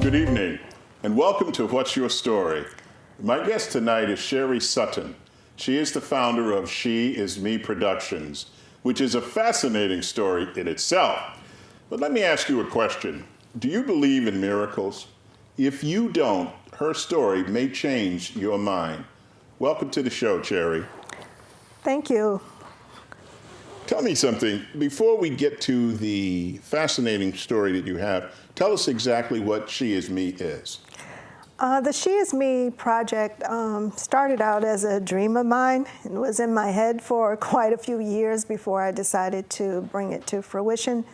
Good evening, and welcome to What's Your Story? My guest tonight is Sherry Sutton. She is the founder of She Is Me Productions, which is a fascinating story in itself. But let me ask you a question. Do you believe in miracles? If you don't, her story may change your mind. Welcome to the show, Sherry. Thank you. Tell me something. Before we get to the fascinating story that you have, tell us exactly what She Is Me is. The She Is Me project started out as a dream of mine and was in my head for quite a few years before I decided to bring it to fruition.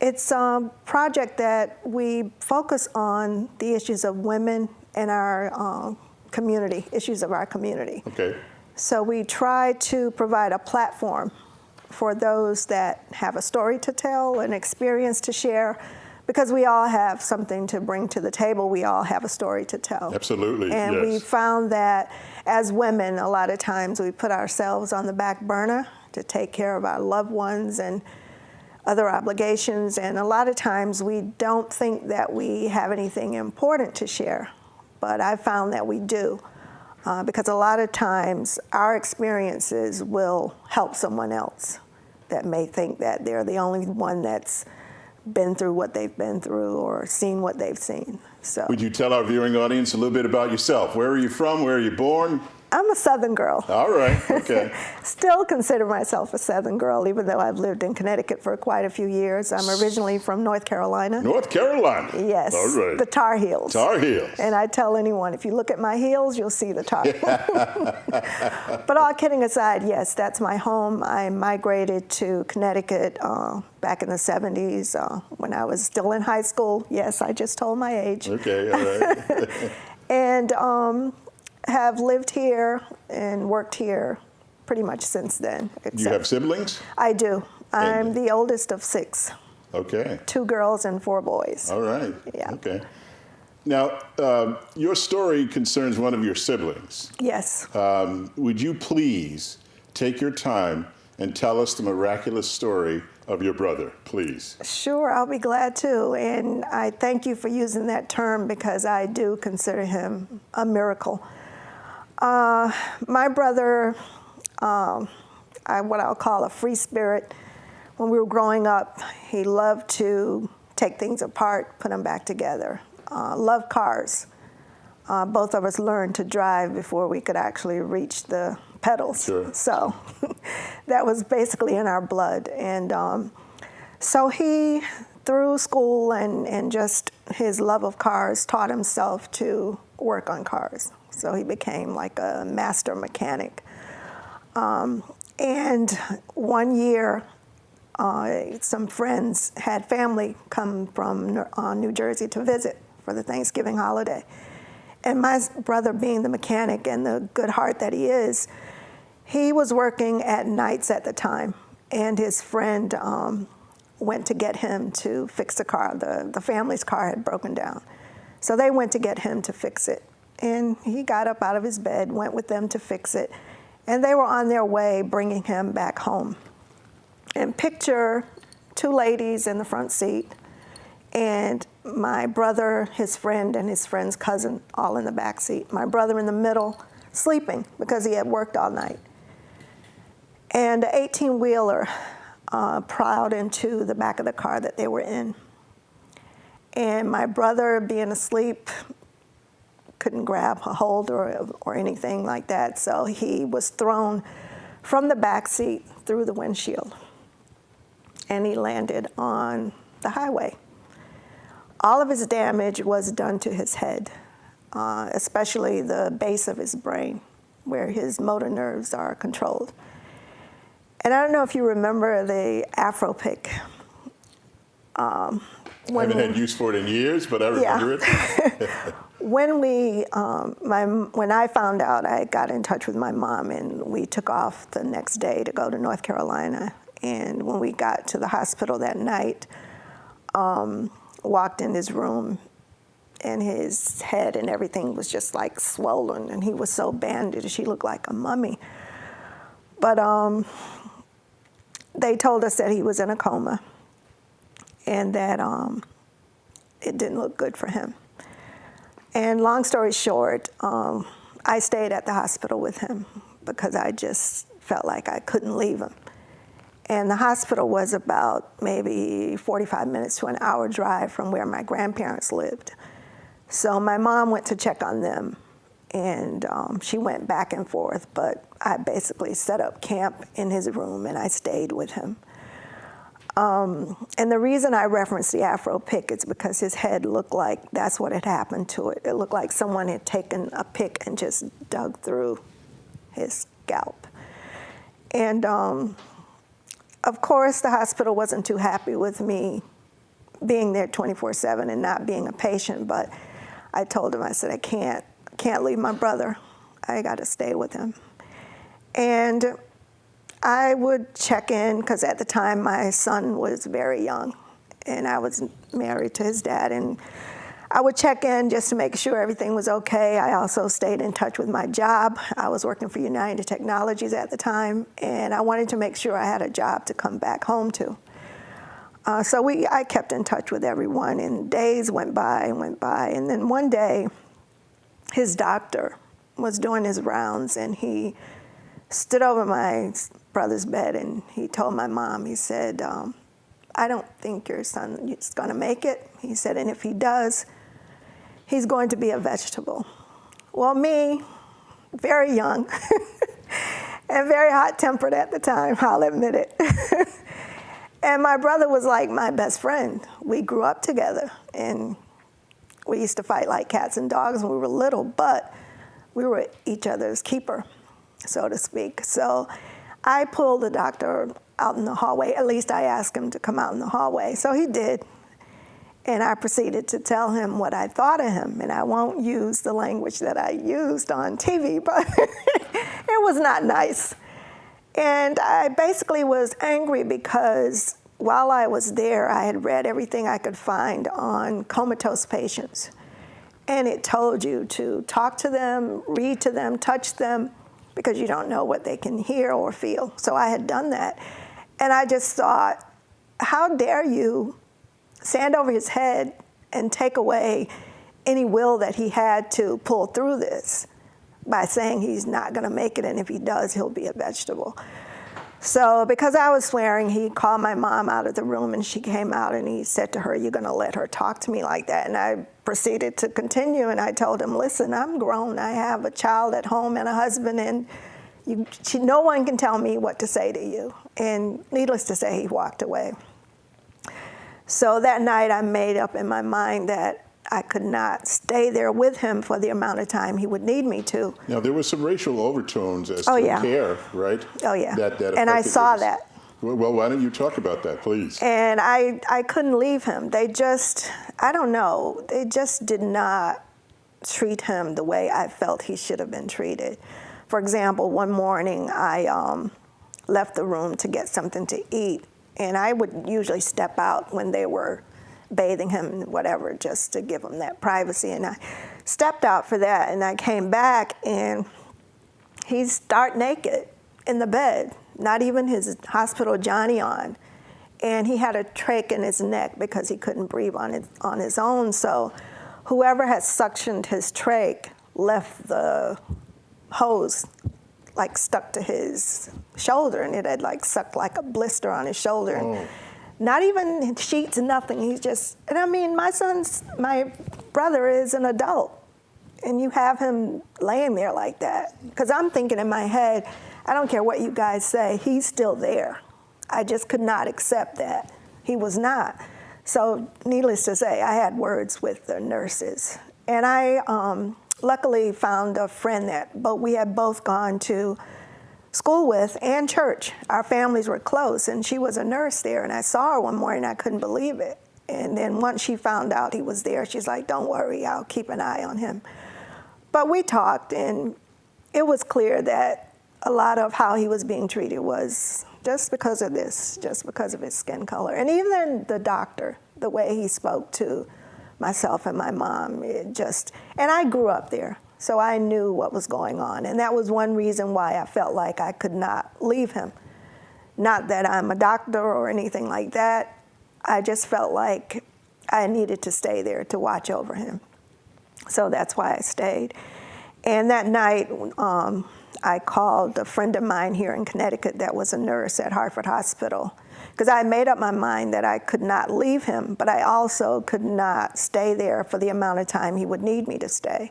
It's a project that we focus on the issues of women and our community, issues of our community. Okay. So we try to provide a platform for those that have a story to tell, an experience to share, because we all have something to bring to the table. We all have a story to tell. Absolutely, and yes. we found that as women, a lot of times we put ourselves on the back burner to take care of our loved ones and other obligations. And a lot of times we don't think that we have anything important to share. But I found that we do. Because a lot of times our experiences will help someone else that may think that they're the only one that's been through what they've been through or seen what they've seen. So, Would you tell our viewing audience a little bit about yourself? Where are you from? Where are you born? I'm a Southern girl. All right, okay. Still consider myself a Southern girl, even though I've lived in Connecticut for quite a few years. I'm originally from North Carolina. North Carolina? Yes. All right. The Tar Heels. Tar Heels. And I tell anyone, if you look at my heels, you'll see the Tar. But all kidding aside, yes, that's my home. I migrated to Connecticut back in the 70s when I was still in high school. Yes, I just told my age. Okay, all right. And have lived here and worked here pretty much since then. Do you have siblings? I do. I'm the oldest of 6. Okay. 2 girls and 4 boys. All right. Yeah. Okay. Now, your story concerns one of your siblings. Yes. Would you please take your time and tell us the miraculous story of your brother, please? Sure, I'll be glad to. And I thank you for using that term because I do consider him a miracle. My brother, what I'll call a free spirit. When we were growing up, he loved to take things apart, put them back together. Loved cars. Both of us learned to drive before we could actually reach the pedals. Sure. So that was basically in our blood. And so he, through school and just his love of cars, taught himself to work on cars. So he became like a master mechanic. And one year, some friends had family come from New Jersey to visit for the Thanksgiving holiday. And my brother, being the mechanic and the good heart that he is, he was working at nights at the time. And his friend went to get him to fix the car. The family's car had broken down. So they went to get him to fix it. And he got up out of his bed, went with them to fix it. And they were on their way bringing him back home. And picture 2 ladies in the front seat and my brother, his friend, and his friend's cousin all in the back seat. My brother in the middle, sleeping because he had worked all night. And an 18-wheeler plowed into the back of the car that they were in. And my brother, being asleep, couldn't grab a hold or anything like that. So he was thrown from the back seat through the windshield. And he landed on the highway. All of his damage was done to his head, especially the base of his brain, where his motor nerves are controlled. And I don't know if you remember the Afro pick. I haven't had use for it in years, but I remember it. When I found out, I got in touch with my mom, and we took off the next day to go to North Carolina. And when we got to the hospital that night, walked in his room, and his head and everything was just like swollen, and he was so bandaged, he looked like a mummy. But they told us that he was in a coma, and that it didn't look good for him. And long story short, I stayed at the hospital with him because I just felt like I couldn't leave him. And the hospital was about maybe 45 minutes to an hour drive from where my grandparents lived. So my mom went to check on them, and she went back and forth, but I basically set up camp in his room and I stayed with him. And the reason I referenced the Afro pick is because his head looked like that's what had happened to it. It looked like someone had taken a pick and just dug through his scalp. And of course, the hospital wasn't too happy with me being there 24/7 and not being a patient, but I told him, I said, I can't leave my brother. I got to stay with him. And I would check in, because at the time my son was very young, and I was married to his dad, and I would check in just to make sure everything was okay. I also stayed in touch with my job. I was working for United Technologies at the time, and I wanted to make sure I had a job to come back home to. So I kept in touch with everyone, and days went by and went by, and then one day, his doctor was doing his rounds, and he stood over my brother's bed, and he told my mom, he said, I don't think your son is going to make it. He said, and if he does, he's going to be a vegetable. Well, me, very young and very hot-tempered at the time, I'll admit it. And my brother was like my best friend. We grew up together, and we used to fight like cats and dogs when we were little, but we were each other's keeper, so to speak. So I pulled the doctor out in the hallway. At least I asked him to come out in the hallway. So he did. And I proceeded to tell him what I thought of him. And I won't use the language that I used on TV, but it was not nice. And I basically was angry because while I was there, I had read everything I could find on comatose patients. And it told you to talk to them, read to them, touch them, because you don't know what they can hear or feel. So I had done that. And I just thought, how dare you stand over his head and take away any will that he had to pull through this by saying he's not going to make it, and if he does, he'll be a vegetable. So because I was swearing, he called my mom out of the room, and she came out, and he said to her, you're going to let her talk to me like that? And I proceeded to continue, and I told him, listen, I'm grown. I have a child at home and a husband, and no one can tell me what to say to you. And needless to say, he walked away. So that night, I made up in my mind that I could not stay there with him for the amount of time he would need me to. Now, there were some racial overtones as to care, right? Oh, yeah. That and I saw that. Well, why don't you talk about that, please? And I couldn't leave him. They just, I don't know, they just did not treat him the way I felt he should have been treated. For example, one morning, I left the room to get something to eat, and I would usually step out when they were bathing him and whatever, just to give him that privacy. And I stepped out for that, and I came back, and he's stark naked in the bed, not even his hospital Johnny on. And he had a trach in his neck because he couldn't breathe on his own. So whoever had suctioned his trach left the hose like stuck to his shoulder, and it had like sucked like a blister on his shoulder. Oh. Not even sheets, nothing. He's just, and I mean, my brother is an adult, and you have him laying there like that. Because I'm thinking in my head, I don't care what you guys say, he's still there. I just could not accept that. He was not. So needless to say, I had words with the nurses. And I luckily found a friend that we had both gone to school with and church. Our families were close, and she was a nurse there, and I saw her one morning, I couldn't believe it. And then once she found out he was there, she's like, don't worry, I'll keep an eye on him. But we talked, and it was clear that a lot of how he was being treated was just because of this, just because of his skin color. And even the doctor, the way he spoke to myself and my mom, and I grew up there. So I knew what was going on. And that was one reason why I felt like I could not leave him. Not that I'm a doctor or anything like that. I just felt like I needed to stay there to watch over him. So that's why I stayed. And that night, I called a friend of mine here in Connecticut that was a nurse at Hartford Hospital, because I made up my mind that I could not leave him, but I also could not stay there for the amount of time he would need me to stay.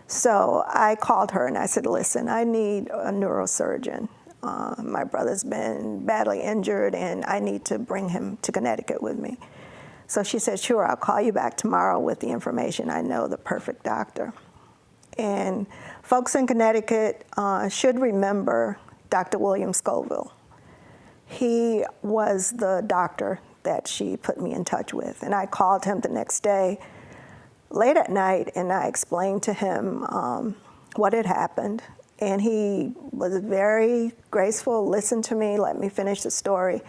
So I called her and I said, listen, I need a neurosurgeon. My brother's been badly injured and I need to bring him to Connecticut with me. So she said, sure, I'll call you back tomorrow with the information. I know the perfect doctor. And folks in Connecticut should remember Dr. William Scoville. He was the doctor that she put me in touch with. And I called him the next day, late at night, and I explained to him what had happened. And he was very graceful, listened to me, let me finish the story.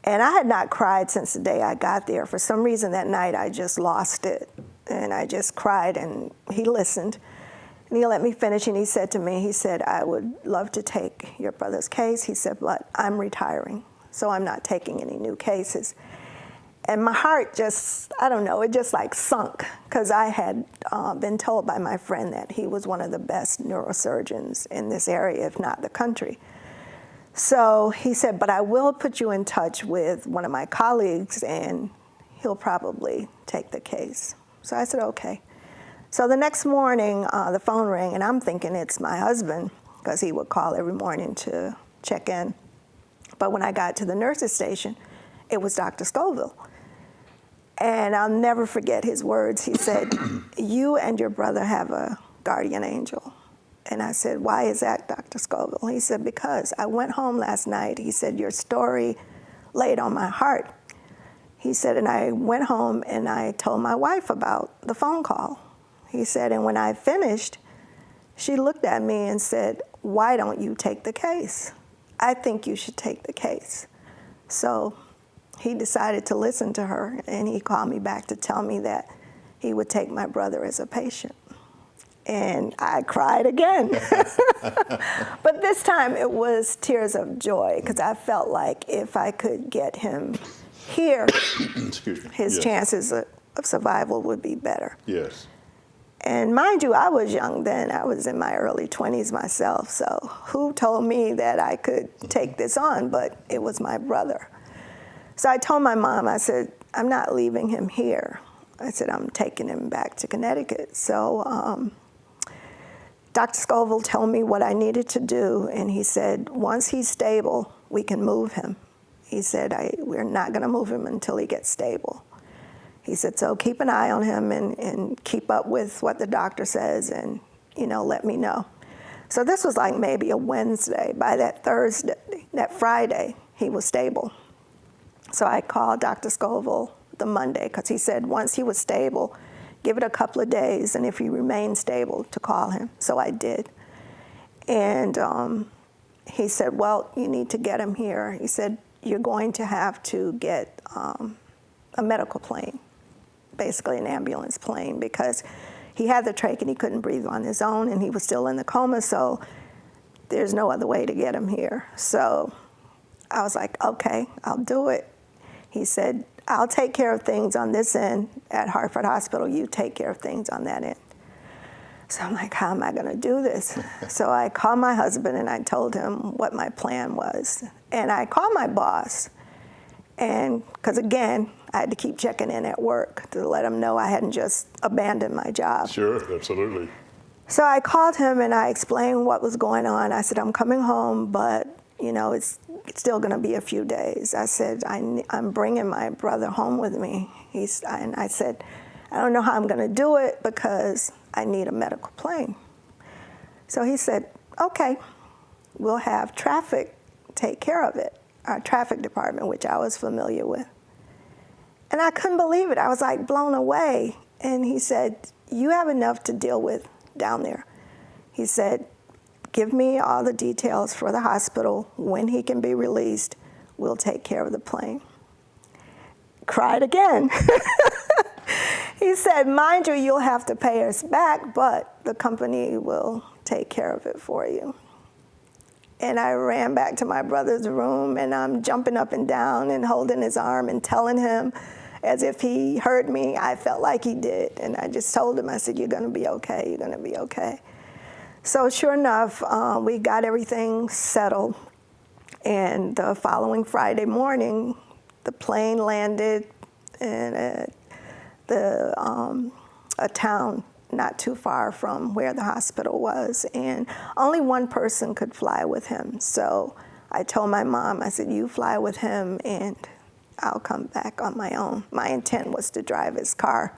And I had not cried since the day I got there. For some reason that night, I just lost it. And I just cried, and he listened. And he let me finish, and he said to me, he said, I would love to take your brother's case. He said, but I'm retiring, so I'm not taking any new cases. And my heart just, I don't know, it just like sunk, because I had been told by my friend that he was one of the best neurosurgeons in this area, if not the country. So he said, but I will put you in touch with one of my colleagues, and he'll probably take the case. So I said, okay. So the next morning, the phone rang, and I'm thinking it's my husband, because he would call every morning to check in. But when I got to the nurse's station, it was Dr. Scoville. And I'll never forget his words. He said, you and your brother have a guardian angel. And I said, why is that, Dr. Scoville? He said, because I went home last night. He said, your story laid on my heart. He said, and I went home and I told my wife about the phone call. He said, and when I finished, she looked at me and said, why don't you take the case? I think you should take the case. So he decided to listen to her, and he called me back to tell me that he would take my brother as a patient. And I cried again. But this time it was tears of joy, because I felt like if I could get him here, Excuse me. his Yes. chances of survival would be better. Yes. And mind you, I was young then. I was in my early 20s myself. So who told me that I could take this on? But it was my brother. So I told my mom, I said, I'm not leaving him here. I said, I'm taking him back to Connecticut. So Dr. Scoville told me what I needed to do. And he said, once he's stable, we can move him. He said, we're not going to move him until he gets stable. He said, so keep an eye on him and keep up with what the doctor says and, let me know. So this was like maybe a Wednesday. By that Friday, he was stable. So I called Dr. Scoville the Monday, because he said once he was stable, give it a couple of days, and if he remained stable, to call him. So I did. And he said, well, you need to get him here. He said, you're going to have to get a medical plane, basically an ambulance plane, because he had the trach and he couldn't breathe on his own, and he was still in the coma, so there's no other way to get him here. So I was like, okay, I'll do it. He said, I'll take care of things on this end at Hartford Hospital. You take care of things on that end. So I'm like, how am I going to do this? So I called my husband and I told him what my plan was. And I called my boss, and because again, I had to keep checking in at work to let him know I hadn't just abandoned my job. Sure, absolutely. So I called him and I explained what was going on. I said, I'm coming home, but it's still going to be a few days. I said, I'm bringing my brother home with me. And I said, I don't know how I'm going to do it because I need a medical plane. So he said, okay, we'll have traffic take care of it, our traffic department, which I was familiar with. And I couldn't believe it. I was like blown away. And he said, you have enough to deal with down there. He said, give me all the details for the hospital, when he can be released, we'll take care of the plane. Cried again. He said, mind you, you'll have to pay us back, but the company will take care of it for you. And I ran back to my brother's room, and I'm jumping up and down and holding his arm and telling him as if he heard me. I felt like he did. And I just told him, I said, you're going to be okay. You're going to be okay. So sure enough, we got everything settled. And the following Friday morning, the plane landed in a town not too far from where the hospital was, and only one person could fly with him. So I told my mom, I said, you fly with him and I'll come back on my own. My intent was to drive his car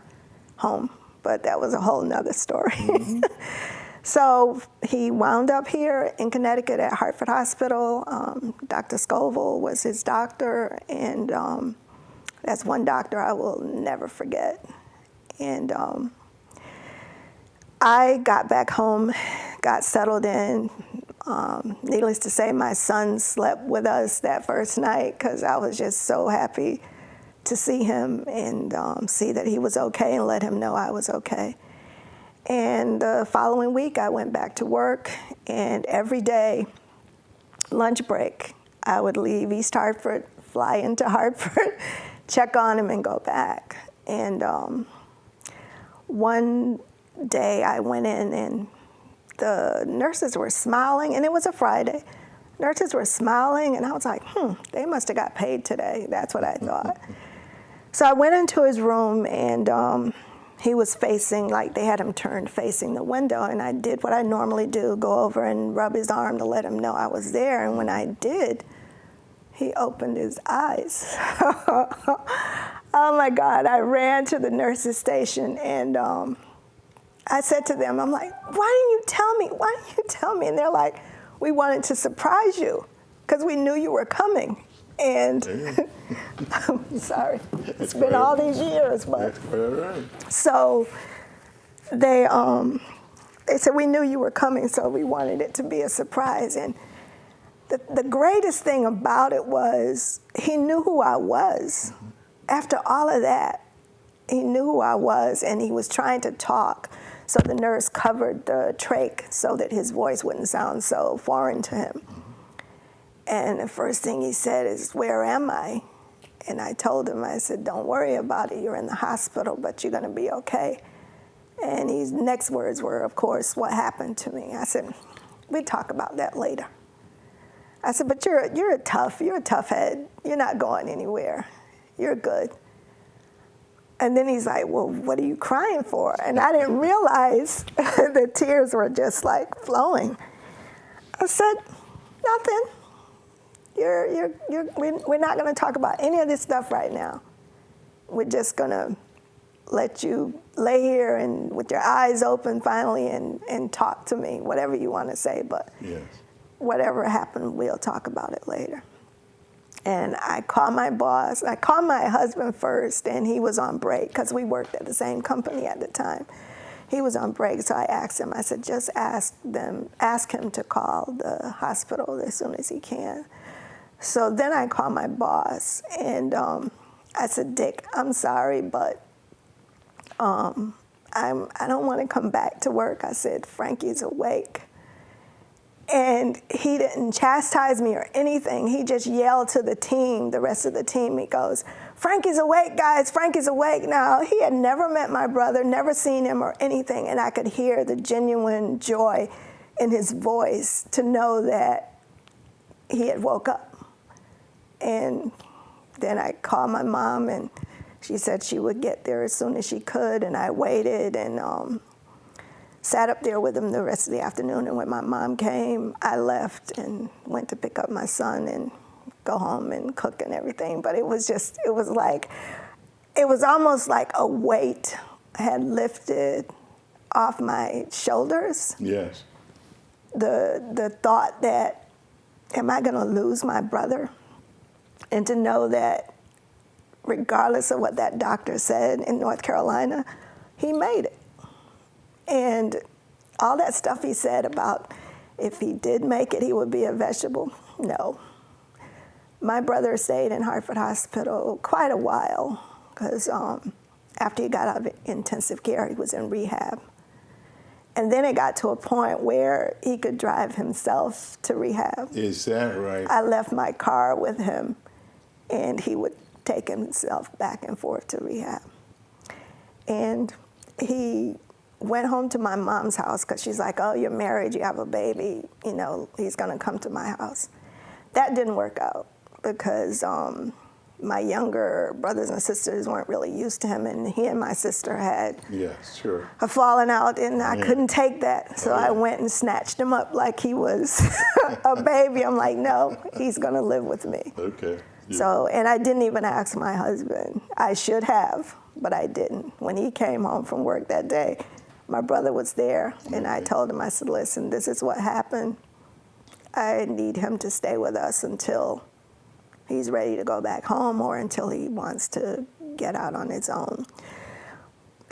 home, but that was a whole nother story. Mm-hmm. So he wound up here in Connecticut at Hartford Hospital. Dr. Scoville was his doctor, and that's one doctor I will never forget. And I got back home, got settled in. Needless to say, my son slept with us that first night because I was just so happy to see him and see that he was okay and let him know I was okay. And the following week, I went back to work, and every day, lunch break, I would leave East Hartford, fly into Hartford, check on him, and go back. And one day, I went in, and the nurses were smiling, and it was a Friday. Nurses were smiling, and I was like, they must have got paid today. That's what I thought. So I went into his room, and he was facing, like they had him turned facing the window, and I did what I normally do, go over and rub his arm to let him know I was there, and when I did, he opened his eyes. Oh my God, I ran to the nurse's station, and I said to them, I'm like, why didn't you tell me? Why didn't you tell me? And they're like, we wanted to surprise you because we knew you were coming. And I'm sorry, it's been all these years, but so they said we knew you were coming, so we wanted it to be a surprise. And the greatest thing about it was he knew who I was. After all of that, he knew who I was, and he was trying to talk. So the nurse covered the trach so that his voice wouldn't sound so foreign to him. And the first thing he said is, where am I? And I told him, I said, don't worry about it. You're in the hospital, but you're going to be okay. And his next words were, of course, what happened to me? I said, we'll talk about that later. I said, but you're a tough head. You're not going anywhere. You're good. And then he's like, well, what are you crying for? And I didn't realize the tears were just like flowing. I said, nothing. We're not going to talk about any of this stuff right now. We're just going to let you lay here and with your eyes open finally and talk to me, whatever you want to say. But yes, whatever happened, we'll talk about it later. And I called my boss. I called my husband first, and he was on break because we worked at the same company at the time. He was on break, so I asked him, I said, just ask him to call the hospital as soon as he can. So then I called my boss, and I said, Dick, I'm sorry, but I don't want to come back to work. I said, Frankie's awake. And he didn't chastise me or anything. He just yelled to the team, the rest of the team. He goes, Frankie's awake, guys, Frankie's awake. Now, he had never met my brother, never seen him or anything, and I could hear the genuine joy in his voice to know that he had woke up. And then I called my mom, and she said she would get there as soon as she could, and I waited and sat up there with him the rest of the afternoon. And when my mom came, I left and went to pick up my son and go home and cook and everything. But it was almost like a weight had lifted off my shoulders. Yes. The thought that, am I going to lose my brother? And to know that regardless of what that doctor said in North Carolina, he made it. And all that stuff he said about if he did make it, he would be a vegetable, no. My brother stayed in Hartford Hospital quite a while because after he got out of intensive care, he was in rehab. And then it got to a point where he could drive himself to rehab. Is that right? I left my car with him, and he would taking himself back and forth to rehab. And he went home to my mom's house because she's like, oh, you're married, you have a baby, you know, he's going to come to my house. That didn't work out because my younger brothers and sisters weren't really used to him, and he and my sister had a falling out, and I couldn't take that. So I went and snatched him up like he was a baby. I'm like, no, he's going to live with me. Okay. Yeah. So, and I didn't even ask my husband. I should have, but I didn't. When he came home from work that day, my brother was there, and I told him, I said, listen, this is what happened. I need him to stay with us until he's ready to go back home or until he wants to get out on his own.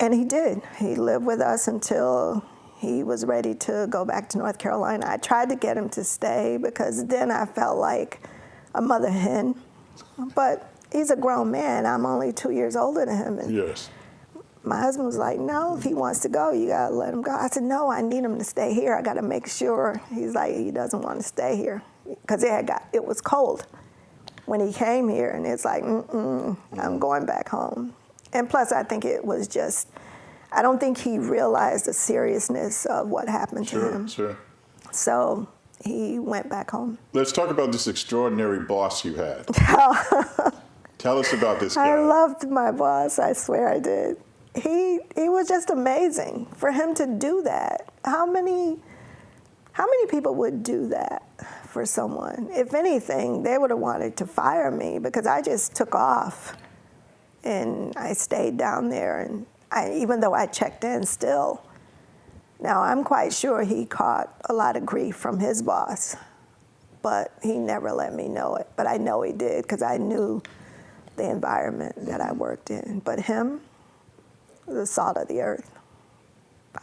And he did. He lived with us until he was ready to go back to North Carolina. I tried to get him to stay because then I felt like a mother hen. But he's a grown man. I'm only 2 years older than him. And yes. my husband was like, no, if he wants to go, you got to let him go. I said, no, I need him to stay here. I got to make sure. He's like, he doesn't want to stay here because it was cold when he came here, and it's like, I'm going back home. And plus, I think it was just, I don't think he realized the seriousness of what happened to him. Sure. So he went back home. Let's talk about this extraordinary boss you had. Tell us about this guy. I loved my boss, I swear I did. He was just amazing for him to do that. How many people would do that for someone? If anything, they would have wanted to fire me because I just took off and I stayed down there. And even though I checked in still, now I'm quite sure he caught a lot of grief from his boss, but he never let me know it. But I know he did because I knew the environment that I worked in. But him, the salt of the earth.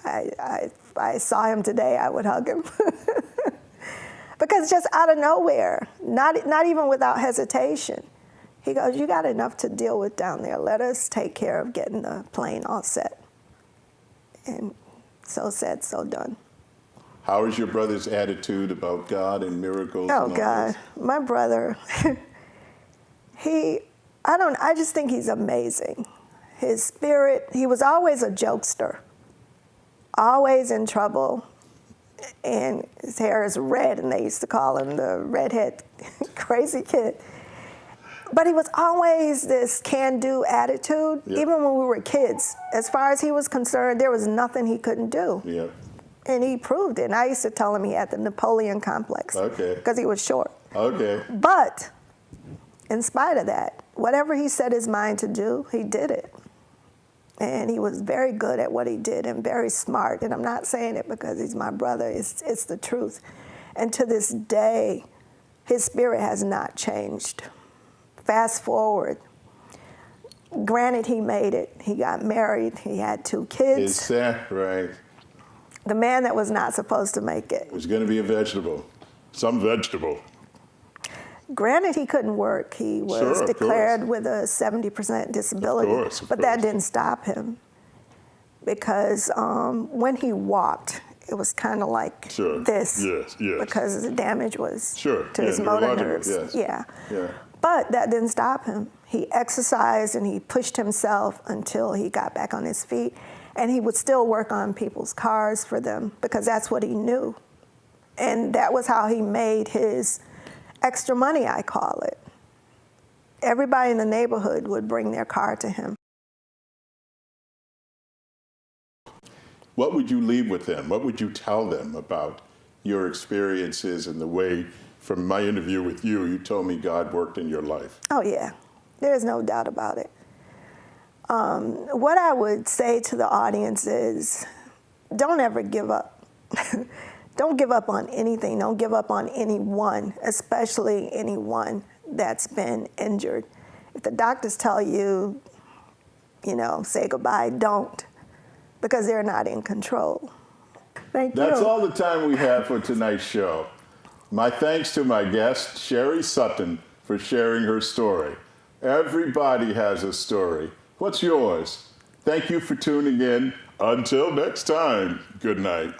If I saw him today, I would hug him. Because just out of nowhere, not even without hesitation, he goes, you got enough to deal with down there. Let us take care of getting the plane all set. And so said, so done. How is your brother's attitude about God and miracles? Oh, God. My brother, I just think he's amazing. His spirit, he was always a jokester, always in trouble. And his hair is red, and they used to call him the redhead crazy kid. But he was always this can-do attitude, even when we were kids. As far as he was concerned, there was nothing he couldn't do. Yeah. And he proved it. And I used to tell him he had the Napoleon complex. Okay. Because he was short. Okay. But in spite of that, whatever he set his mind to do, he did it. And he was very good at what he did and very smart. And I'm not saying it because he's my brother. It's the truth. And to this day, his spirit has not changed. Fast forward. Granted, he made it. He got married. He had 2 kids. Is that right? The man that was not supposed to make it. It was going to be a vegetable. Some vegetable. Granted, he couldn't work. He was declared with a 70% disability. Of course. But that didn't stop him. Because when he walked, it was kind of like this. Yes. Because the damage was to Yeah, his motor neurological, nerves. yes. Yeah. But that didn't stop him. He exercised and he pushed himself until he got back on his feet. And he would still work on people's cars for them because that's what he knew. And that was how he made his extra money, I call it. Everybody in the neighborhood would bring their car to him. What would you leave with them? What would you tell them about your experiences and the way, from my interview with you, you told me God worked in your life? Oh, yeah. There's no doubt about it. What I would say to the audience is, don't ever give up. Don't give up on anything. Don't give up on anyone, especially anyone that's been injured. If the doctors tell you, say goodbye, don't, because they're not in control. Thank you. That's all the time we have for tonight's show. My thanks to my guest, Sherry Sutton, for sharing her story. Everybody has a story. What's yours? Thank you for tuning in. Until next time, good night.